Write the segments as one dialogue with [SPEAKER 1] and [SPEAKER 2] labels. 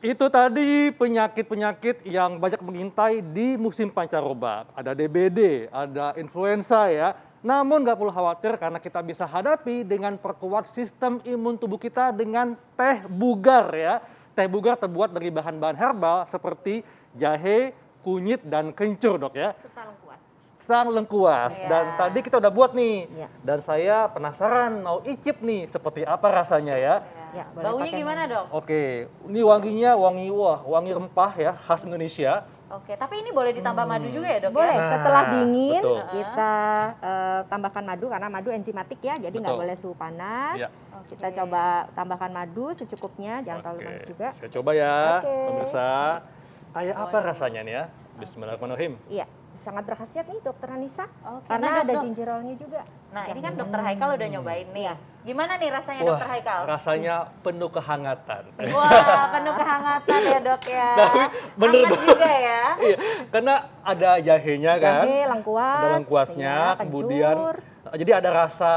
[SPEAKER 1] Itu tadi penyakit-penyakit yang banyak mengintai di musim pancaroba. Ada DBD, ada influenza ya. Namun nggak perlu khawatir karena kita bisa hadapi dengan perkuat sistem imun tubuh kita dengan teh bugar ya. Teh bugar terbuat dari bahan-bahan herbal seperti jahe, kunyit, dan kencur dok ya.
[SPEAKER 2] Serta lengkuas.
[SPEAKER 1] Sang lengkuas.
[SPEAKER 2] Iya.
[SPEAKER 1] Dan tadi kita udah buat nih.
[SPEAKER 3] Iya.
[SPEAKER 1] Dan saya penasaran mau icip nih seperti apa rasanya ya.
[SPEAKER 3] Ya, boleh
[SPEAKER 2] Baunya
[SPEAKER 3] pakai
[SPEAKER 2] gimana dok?
[SPEAKER 1] Oke, ini wanginya wangi rempah ya, khas Indonesia.
[SPEAKER 2] Oke, tapi ini boleh ditambah madu juga ya dok
[SPEAKER 3] Boleh,
[SPEAKER 2] ya?
[SPEAKER 1] Nah,
[SPEAKER 3] setelah dingin
[SPEAKER 1] betul.
[SPEAKER 3] kita tambahkan madu karena madu enzimatik ya, jadi nggak
[SPEAKER 1] Betul.
[SPEAKER 3] boleh suhu panas.
[SPEAKER 1] Ya.
[SPEAKER 3] Kita coba tambahkan madu secukupnya, jangan terlalu manis juga.
[SPEAKER 1] Saya coba ya,
[SPEAKER 3] Oke.
[SPEAKER 1] pemirsa. Kayak apa rasanya nih ya? Bismillahirrahmanirrahim.
[SPEAKER 3] Iya, sangat berkhasiat nih dokter Anissa,
[SPEAKER 2] Oke,
[SPEAKER 3] karena
[SPEAKER 2] nah,
[SPEAKER 3] ada
[SPEAKER 2] Dok.
[SPEAKER 3] gingerolnya juga.
[SPEAKER 2] Nah ini kan dokter Haikal udah nyobain nih.
[SPEAKER 3] Iya.
[SPEAKER 2] Gimana nih rasanya
[SPEAKER 1] Wah,
[SPEAKER 2] dokter Haikal?
[SPEAKER 1] rasanya penuh kehangatan.
[SPEAKER 2] Wah, penuh kehangatan ya dok ya.
[SPEAKER 1] Tapi bener
[SPEAKER 2] Hangat
[SPEAKER 1] dong.
[SPEAKER 2] juga ya.
[SPEAKER 1] Iya, karena ada jahenya kan,
[SPEAKER 3] Jahe, lengkuas,
[SPEAKER 1] ada lengkuasnya,
[SPEAKER 3] ya,
[SPEAKER 1] kemudian
[SPEAKER 3] kencur.
[SPEAKER 1] jadi ada rasa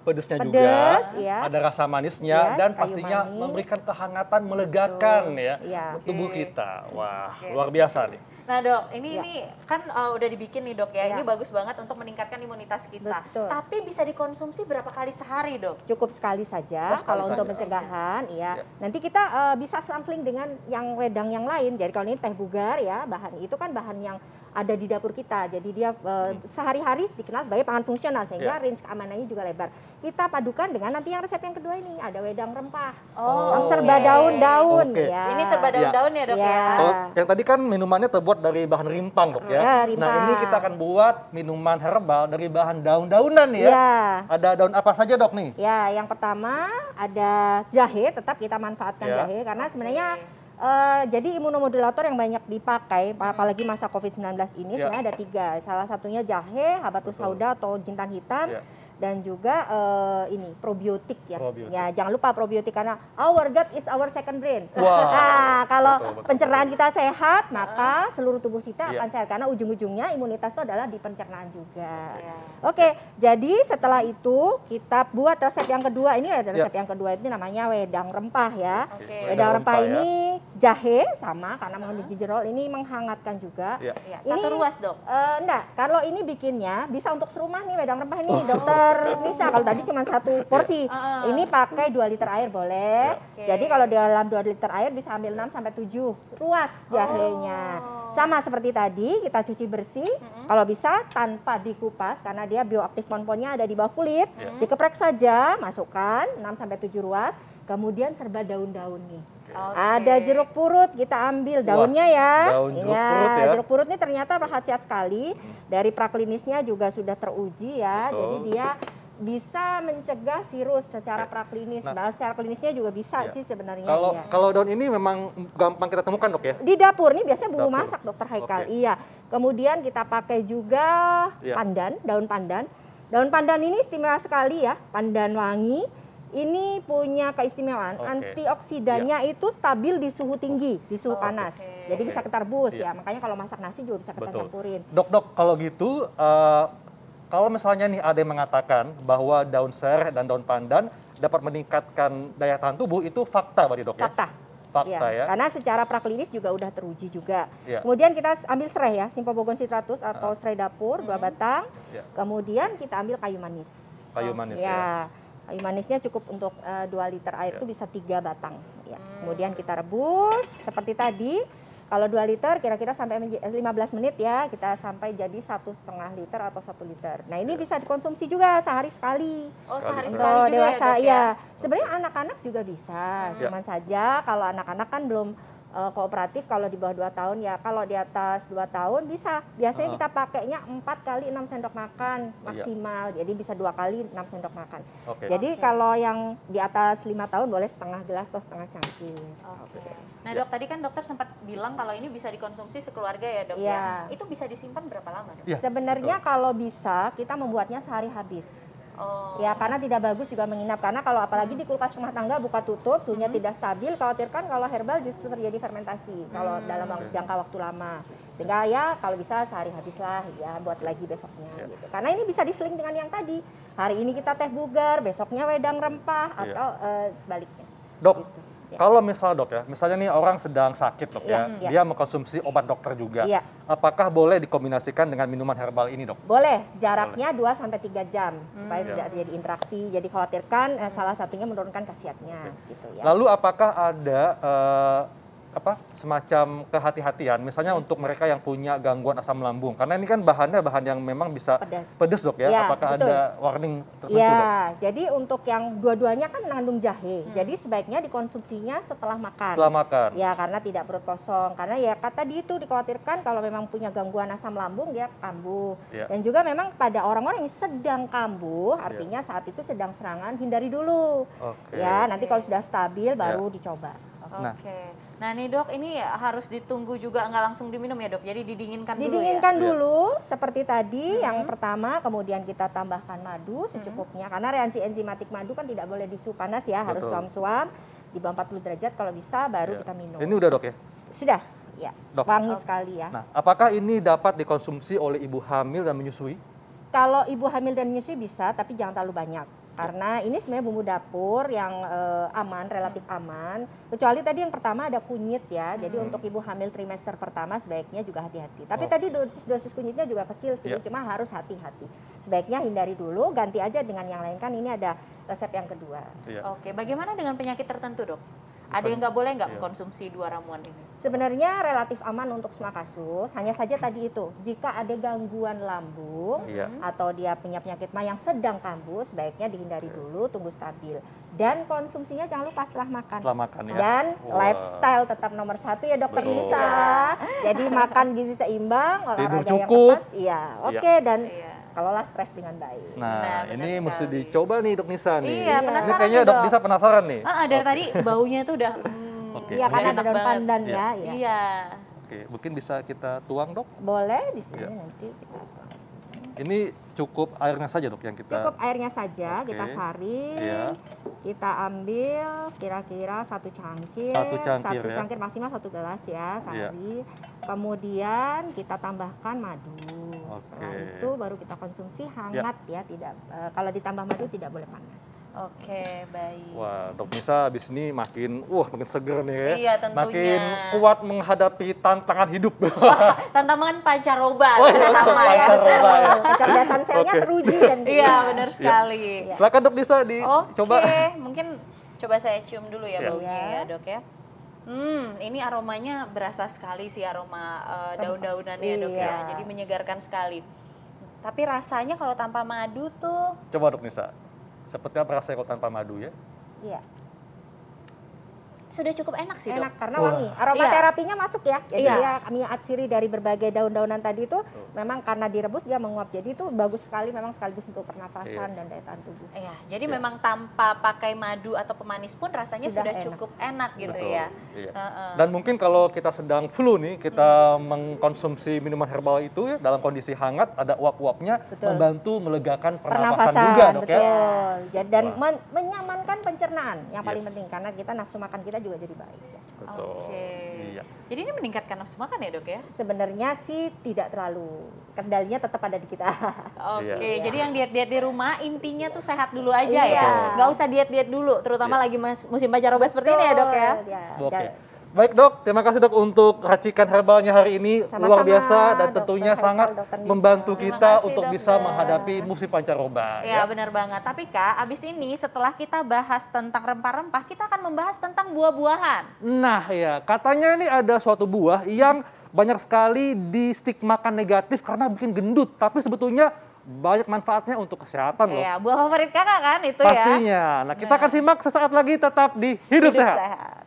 [SPEAKER 1] pedesnya juga,
[SPEAKER 3] Pedes, ya.
[SPEAKER 1] ada rasa manisnya,
[SPEAKER 3] Ya,
[SPEAKER 1] dan
[SPEAKER 3] kayu
[SPEAKER 1] pastinya
[SPEAKER 3] manis.
[SPEAKER 1] memberikan kehangatan, melegakan ya
[SPEAKER 3] Iya.
[SPEAKER 1] tubuh
[SPEAKER 2] Oke.
[SPEAKER 1] kita. Wah,
[SPEAKER 2] Oke.
[SPEAKER 1] luar biasa nih.
[SPEAKER 2] Nah dok, ini
[SPEAKER 3] Ya.
[SPEAKER 2] ini kan udah dibikin nih dok ya.
[SPEAKER 3] Ya.
[SPEAKER 2] Ini bagus banget untuk meningkatkan imunitas kita.
[SPEAKER 3] Betul.
[SPEAKER 2] Tapi bisa dikonsumsi berapa kali sehari dok?
[SPEAKER 3] Cukup sekali
[SPEAKER 1] Oh,
[SPEAKER 3] saja
[SPEAKER 1] sekali
[SPEAKER 3] kalau
[SPEAKER 1] saja.
[SPEAKER 3] untuk pencegahan, ya.
[SPEAKER 1] Ya.
[SPEAKER 3] Nanti kita bisa sampling dengan yang wedang yang lain. Jadi kalau ini teh bugar ya, bahan itu kan bahan yang ada di dapur kita. Jadi dia sehari-hari dikenal sebagai pangan fungsional sehingga
[SPEAKER 1] Ya.
[SPEAKER 3] range keamanannya juga lebar. Kita padukan dengan nanti yang resep yang kedua ini ada wedang rempah.
[SPEAKER 2] Oh,
[SPEAKER 3] Yang serba daun-daun
[SPEAKER 1] Oke.
[SPEAKER 3] ya.
[SPEAKER 2] Ini serba daun-daun ya dok
[SPEAKER 3] Ya.
[SPEAKER 2] ya.
[SPEAKER 1] Kalau yang tadi kan minumannya terbuat dari bahan rimpang dok ya.
[SPEAKER 3] Ya, rimpang.
[SPEAKER 1] Nah ini kita akan buat minuman herbal dari bahan daun-daunan ya.
[SPEAKER 3] Ya.
[SPEAKER 1] Ada daun apa saja dok nih?
[SPEAKER 3] Ya, yang pertama ada jahe, tetap kita manfaatkan
[SPEAKER 1] Ya.
[SPEAKER 3] jahe karena sebenarnya
[SPEAKER 2] Oke.
[SPEAKER 3] jadi imunomodulator yang banyak dipakai, apalagi masa COVID-19 ini
[SPEAKER 1] Ya.
[SPEAKER 3] sebenarnya ada 3. Salah satunya jahe, habatus
[SPEAKER 1] Betul.
[SPEAKER 3] sauda atau jintan hitam,
[SPEAKER 1] Ya.
[SPEAKER 3] dan juga ini probiotik ya.
[SPEAKER 1] Probiotik.
[SPEAKER 3] Ya, jangan lupa probiotik karena our gut is our second brain.
[SPEAKER 1] Wah.
[SPEAKER 3] Nah, kalau
[SPEAKER 1] Betul, betul,
[SPEAKER 3] pencernaan kita sehat, maka seluruh tubuh kita
[SPEAKER 1] Ya.
[SPEAKER 3] akan sehat karena ujung-ujungnya imunitas itu adalah di pencernaan juga.
[SPEAKER 2] Ya.
[SPEAKER 3] Oke, jadi setelah itu kita buat resep yang kedua. Ini ada resep yang kedua, ini namanya wedang rempah ya.
[SPEAKER 2] Oke.
[SPEAKER 3] Wedang rempah
[SPEAKER 1] ya.
[SPEAKER 3] ini jahe sama karena mengandung gingerol, ini menghangatkan juga.
[SPEAKER 1] Ya.
[SPEAKER 2] Ya, satu
[SPEAKER 3] Ini-
[SPEAKER 2] ruas dok.
[SPEAKER 3] Enggak, kalau ini bikinnya bisa untuk serumah nih wedang rempah ini, dokter Nisa. Kalau tadi cuma 1 porsi, ini pakai 2 liter air boleh.
[SPEAKER 2] Oke.
[SPEAKER 3] Jadi kalau di dalam 2 liter air bisa ambil 6 sampai 7 ruas jahenya.
[SPEAKER 2] Oh.
[SPEAKER 3] Sama seperti tadi, kita cuci bersih. Kalau bisa tanpa dikupas karena dia bioaktif komponnya ada di bawah kulit.
[SPEAKER 1] Ya.
[SPEAKER 3] Dikeprek saja, masukkan 6 sampai 7 ruas. Kemudian serba daun-daun nih.
[SPEAKER 2] Oke.
[SPEAKER 3] Ada jeruk purut, kita ambil daunnya ya.
[SPEAKER 1] daun jeruk purut ya.
[SPEAKER 3] Jeruk purut ini ternyata berkhasiat sekali. Dari praklinisnya juga sudah teruji ya.
[SPEAKER 1] Betul.
[SPEAKER 3] Jadi dia bisa mencegah virus secara
[SPEAKER 1] Oke.
[SPEAKER 3] praklinis.
[SPEAKER 1] Nah,
[SPEAKER 3] Nah, secara klinisnya juga bisa
[SPEAKER 1] ya.
[SPEAKER 3] sih sebenarnya.
[SPEAKER 1] Kalau
[SPEAKER 3] iya.
[SPEAKER 1] kalau daun ini memang gampang kita temukan dok ya.
[SPEAKER 3] Di dapur nih biasanya bumbu
[SPEAKER 1] Dapur.
[SPEAKER 3] masak dokter Haikal.
[SPEAKER 1] Oke.
[SPEAKER 3] Iya. Kemudian kita pakai juga
[SPEAKER 1] Ya.
[SPEAKER 3] pandan, daun pandan. Daun pandan ini istimewa sekali ya, pandan wangi. Ini punya keistimewaan,
[SPEAKER 1] Oke.
[SPEAKER 3] antioksidannya itu stabil di suhu tinggi, di suhu
[SPEAKER 2] Oh,
[SPEAKER 3] panas.
[SPEAKER 2] oke.
[SPEAKER 3] Jadi bisa kita rebus
[SPEAKER 1] Iya.
[SPEAKER 3] ya. Makanya kalau masak nasi juga bisa kita
[SPEAKER 1] Betul.
[SPEAKER 3] campurin.
[SPEAKER 1] Dok, kalau gitu, kalau misalnya nih ada yang mengatakan bahwa daun sereh dan daun pandan dapat meningkatkan daya tahan tubuh, itu fakta berarti dok ya?
[SPEAKER 3] Fakta.
[SPEAKER 1] Fakta ya?
[SPEAKER 3] Karena secara praklinis juga udah teruji juga.
[SPEAKER 1] Ya.
[SPEAKER 3] Kemudian kita ambil serai ya, Symphobogon citratus atau serai dapur 2 batang.
[SPEAKER 1] Ya.
[SPEAKER 3] Kemudian kita ambil kayu manis.
[SPEAKER 1] Kayu manis ya?
[SPEAKER 3] Ya, kayu manisnya cukup untuk 2 liter air
[SPEAKER 1] Ya.
[SPEAKER 3] itu bisa 3 batang. Ya. Kemudian kita rebus seperti tadi. Kalau 2 liter kira-kira sampai 15 menit ya, kita sampai jadi 1,5 liter atau 1 liter. Nah ini bisa dikonsumsi juga sehari sekali.
[SPEAKER 2] Oh, sehari
[SPEAKER 1] Sekali.
[SPEAKER 2] sekali
[SPEAKER 3] Untuk
[SPEAKER 2] juga
[SPEAKER 3] dewasa
[SPEAKER 2] ya dok ya?
[SPEAKER 3] ya. Sebenarnya anak-anak juga bisa.
[SPEAKER 1] Ya.
[SPEAKER 3] Cuman saja kalau anak-anak kan belum kooperatif, kalau di bawah 2 tahun ya. Kalau di atas 2 tahun bisa. Biasanya kita pakainya 4 kali 6 sendok makan maksimal. Jadi bisa 2 kali 6 sendok makan.
[SPEAKER 1] Oke.
[SPEAKER 3] Jadi kalau yang di atas 5 tahun boleh setengah gelas atau setengah cangkir.
[SPEAKER 2] Oke. Nah dok, tadi kan dokter sempat bilang kalau ini bisa dikonsumsi sekeluarga ya dok
[SPEAKER 3] Iya.
[SPEAKER 2] ya? Itu bisa disimpan berapa lama dok?
[SPEAKER 1] Iya,
[SPEAKER 3] Sebenarnya kalau bisa kita membuatnya sehari habis.
[SPEAKER 2] Oh.
[SPEAKER 3] Ya karena tidak bagus juga menginap, karena kalau apalagi di kulkas rumah tangga buka tutup suhunya tidak stabil, khawatirkan kalau herbal justru terjadi fermentasi kalau dalam jangka waktu lama. Sehingga ya kalau bisa sehari habis lah ya, buat lagi besoknya gitu. Karena ini bisa diseling dengan yang tadi. Hari ini kita teh bugar, besoknya wedang rempah atau sebaliknya.
[SPEAKER 1] Dok,
[SPEAKER 3] Ya.
[SPEAKER 1] Kalau misal dok ya, misalnya nih orang sedang sakit dok ya,
[SPEAKER 3] Iya.
[SPEAKER 1] dia mengkonsumsi obat dokter juga.
[SPEAKER 3] Iya.
[SPEAKER 1] Apakah boleh dikombinasikan dengan minuman herbal ini dok?
[SPEAKER 3] Boleh, jaraknya 2-3 jam supaya
[SPEAKER 1] Ya.
[SPEAKER 3] tidak terjadi interaksi. Jadi khawatirkan salah satunya menurunkan khasiatnya gitu ya.
[SPEAKER 1] Lalu apakah ada semacam kehati-hatian, misalnya untuk mereka yang punya gangguan asam lambung, karena ini kan bahannya bahan yang memang bisa pedas dok ya,
[SPEAKER 3] Ya,
[SPEAKER 1] apakah
[SPEAKER 3] betul.
[SPEAKER 1] ada warning tertentu dok?
[SPEAKER 3] Ya, jadi untuk yang dua-duanya kan mengandung jahe. Jadi sebaiknya dikonsumsinya setelah makan.
[SPEAKER 1] Setelah makan.
[SPEAKER 3] Ya, karena tidak perut kosong. Karena ya tadi itu dikhawatirkan kalau memang punya gangguan asam lambung dia kambuh.
[SPEAKER 1] Ya.
[SPEAKER 3] Dan juga memang pada orang-orang yang sedang kambuh, artinya saat itu sedang serangan, hindari dulu.
[SPEAKER 1] Oke.
[SPEAKER 3] Ya, nanti kalau sudah stabil baru dicoba.
[SPEAKER 1] Nah.
[SPEAKER 2] Oke. Nah nih dok, ini harus ditunggu juga, nggak langsung diminum ya dok? Jadi didinginkan dulu ya?
[SPEAKER 3] Didinginkan dulu seperti tadi yang pertama, kemudian kita tambahkan madu secukupnya. Karena reaksi enzimatik madu kan tidak boleh di suhu panas ya, harus
[SPEAKER 1] Betul.
[SPEAKER 3] suam-suam di bawah 40 derajat kalau bisa baru
[SPEAKER 1] Ya.
[SPEAKER 3] kita minum.
[SPEAKER 1] Ini udah dok ya?
[SPEAKER 3] Sudah, ya.
[SPEAKER 1] Dok.
[SPEAKER 3] Wangi sekali ya.
[SPEAKER 1] Nah, apakah ini dapat dikonsumsi oleh ibu hamil dan menyusui?
[SPEAKER 3] Kalau ibu hamil dan menyusui bisa, tapi jangan terlalu banyak. Karena ini sebenarnya bumbu dapur yang aman, relatif aman. Kecuali tadi yang pertama ada kunyit ya. Jadi untuk ibu hamil trimester pertama sebaiknya juga hati-hati. Tapi tadi dosis kunyitnya juga kecil sih,
[SPEAKER 1] Ya.
[SPEAKER 3] cuma harus hati-hati. Sebaiknya hindari dulu, ganti aja dengan yang lain. Kan ini ada resep yang kedua.
[SPEAKER 1] Iya.
[SPEAKER 2] Oke, bagaimana dengan penyakit tertentu dok? Ada yang nggak boleh nggak
[SPEAKER 1] Iya.
[SPEAKER 2] mengkonsumsi 2 ramuan ini?
[SPEAKER 3] Sebenarnya relatif aman untuk semua kasus. Hanya saja tadi itu, jika ada gangguan lambung,
[SPEAKER 1] Iya.
[SPEAKER 3] atau dia punya penyakit mah yang sedang kambuh, sebaiknya dihindari dulu, tunggu stabil. Dan konsumsinya jangan lupa setelah makan.
[SPEAKER 1] Setelah makan ya.
[SPEAKER 3] Dan
[SPEAKER 1] Wah.
[SPEAKER 3] lifestyle tetap nomor 1 ya dokter
[SPEAKER 1] Betul.
[SPEAKER 3] Lisa. Jadi makan gizi seimbang, olahraga yang
[SPEAKER 1] cukup.
[SPEAKER 3] tepat. Iya, oke. Dan
[SPEAKER 2] Iya.
[SPEAKER 3] kelola stres dengan baik.
[SPEAKER 1] Nah,
[SPEAKER 2] Nah, benar
[SPEAKER 1] ini mesti
[SPEAKER 2] sekali.
[SPEAKER 1] dicoba nih dok Nisa nih.
[SPEAKER 2] Iya,
[SPEAKER 1] Ini
[SPEAKER 2] penasaran
[SPEAKER 1] kayaknya
[SPEAKER 2] nih,
[SPEAKER 1] dok
[SPEAKER 2] Dok.
[SPEAKER 1] Nisa penasaran nih.
[SPEAKER 2] Dari tadi baunya tuh udah
[SPEAKER 1] Oke.
[SPEAKER 3] Iya, karena
[SPEAKER 2] enak
[SPEAKER 3] ada daun
[SPEAKER 2] banget.
[SPEAKER 3] pandan
[SPEAKER 1] Iya.
[SPEAKER 3] ya. Iya.
[SPEAKER 2] Iya.
[SPEAKER 1] Oke, mungkin bisa kita tuang dok.
[SPEAKER 3] Boleh di sini
[SPEAKER 1] Iya.
[SPEAKER 3] nanti kita tuang.
[SPEAKER 1] Ini cukup airnya saja dok yang kita.
[SPEAKER 3] Cukup airnya saja,
[SPEAKER 1] Oke.
[SPEAKER 3] kita saring.
[SPEAKER 1] Iya.
[SPEAKER 3] Kita ambil kira-kira 1 cangkir,
[SPEAKER 1] Satu cangkir ya.
[SPEAKER 3] cangkir maksimal 1 gelas ya,
[SPEAKER 1] Iya.
[SPEAKER 3] sehari. Kemudian kita tambahkan madu.
[SPEAKER 1] Oke.
[SPEAKER 3] Setelah itu baru kita konsumsi hangat ya, tidak kalau ditambah madu tidak boleh panas.
[SPEAKER 2] Oke, baik.
[SPEAKER 1] Wah, dok Nisa abis ini makin seger nih ya.
[SPEAKER 2] Iya, tentunya.
[SPEAKER 1] Makin kuat menghadapi tantangan hidup.
[SPEAKER 2] Tantangan pancaroba
[SPEAKER 1] Oh, iya,
[SPEAKER 2] terutama ya.
[SPEAKER 1] pancaroba ya.
[SPEAKER 3] Kecerdasan selnya
[SPEAKER 1] Oke.
[SPEAKER 3] teruji dan
[SPEAKER 2] Iya, benar sekali.
[SPEAKER 3] Iya.
[SPEAKER 1] Silakan dok Nisa
[SPEAKER 2] Oke,
[SPEAKER 1] dicoba.
[SPEAKER 2] mungkin coba saya cium dulu ya
[SPEAKER 1] Iya.
[SPEAKER 2] baunya
[SPEAKER 3] Iya.
[SPEAKER 2] ya dok ya. Ini aromanya berasa sekali sih aroma daun-daunannya dok ya.
[SPEAKER 3] Iya.
[SPEAKER 2] Jadi menyegarkan sekali. Tapi rasanya kalau tanpa madu tuh
[SPEAKER 1] Coba dok Nisa. Seperti apa rasanya kalau tanpa madu ya?
[SPEAKER 3] Iya.
[SPEAKER 2] sudah cukup enak sih
[SPEAKER 3] Enak
[SPEAKER 2] dok.
[SPEAKER 3] karena
[SPEAKER 1] Wah.
[SPEAKER 3] wangi. Aromaterapinya masuk ya. Jadi
[SPEAKER 2] Iya.
[SPEAKER 3] dia minyak atsiri dari berbagai daun-daunan tadi itu memang karena direbus dia menguap. Jadi itu bagus sekali memang sekaligus untuk pernafasan dan daya tahan tubuh.
[SPEAKER 2] Iya, jadi
[SPEAKER 1] Iya.
[SPEAKER 2] memang tanpa pakai madu atau pemanis pun rasanya
[SPEAKER 3] Sudah
[SPEAKER 2] sudah
[SPEAKER 3] enak.
[SPEAKER 2] cukup enak gitu
[SPEAKER 1] Betul,
[SPEAKER 2] ya.
[SPEAKER 1] iya.
[SPEAKER 2] Heeh.
[SPEAKER 1] Dan mungkin kalau kita sedang flu nih, kita mengkonsumsi minuman herbal itu ya dalam kondisi hangat, ada uap-uapnya,
[SPEAKER 3] Betul.
[SPEAKER 1] membantu melegakan pernapasan
[SPEAKER 3] Pernafasan
[SPEAKER 1] juga dok
[SPEAKER 3] betul.
[SPEAKER 1] ya.
[SPEAKER 3] Dan
[SPEAKER 1] Wah.
[SPEAKER 3] menyamankan pencernaan yang paling
[SPEAKER 1] Yes.
[SPEAKER 3] penting karena kita nafsu makan kita juga jadi baik.
[SPEAKER 1] Betul.
[SPEAKER 2] Oke.
[SPEAKER 1] Iya.
[SPEAKER 2] Jadi ini meningkatkan nafsu makan ya dok ya?
[SPEAKER 3] Sebenarnya sih tidak terlalu, kendalinya tetap ada di kita.
[SPEAKER 2] Oke,
[SPEAKER 1] Iya.
[SPEAKER 2] jadi yang diet-diet di rumah intinya tuh sehat dulu aja
[SPEAKER 3] Iya.
[SPEAKER 2] ya. Nggak usah diet-diet dulu, terutama
[SPEAKER 1] Iya.
[SPEAKER 2] lagi musim pancaroba seperti ini ya dok ya.
[SPEAKER 3] Betul, ya.
[SPEAKER 1] Oke. Baik dok, terima kasih dok untuk racikan herbalnya hari ini.
[SPEAKER 3] Sama-sama,
[SPEAKER 1] Luar biasa dan
[SPEAKER 3] Dr.
[SPEAKER 1] tentunya
[SPEAKER 3] Haikal,
[SPEAKER 1] sangat
[SPEAKER 3] Dr. Nisa.
[SPEAKER 1] membantu
[SPEAKER 2] Terima
[SPEAKER 1] kita
[SPEAKER 2] kasih,
[SPEAKER 1] untuk bisa
[SPEAKER 2] dokter.
[SPEAKER 1] menghadapi musim pancaroba.
[SPEAKER 2] Ya benar banget. Tapi Kak, abis ini setelah kita bahas tentang rempah-rempah, kita akan membahas tentang buah-buahan.
[SPEAKER 1] Nah ya, katanya ini ada suatu buah yang banyak sekali distigmakan negatif karena bikin gendut. Tapi sebetulnya banyak manfaatnya untuk kesehatan loh.
[SPEAKER 2] Ya, buah favorit Kakak kan itu ya.
[SPEAKER 1] Pastinya. Nah kita akan simak sesaat lagi tetap di Hidup Sehat.
[SPEAKER 2] Sehat.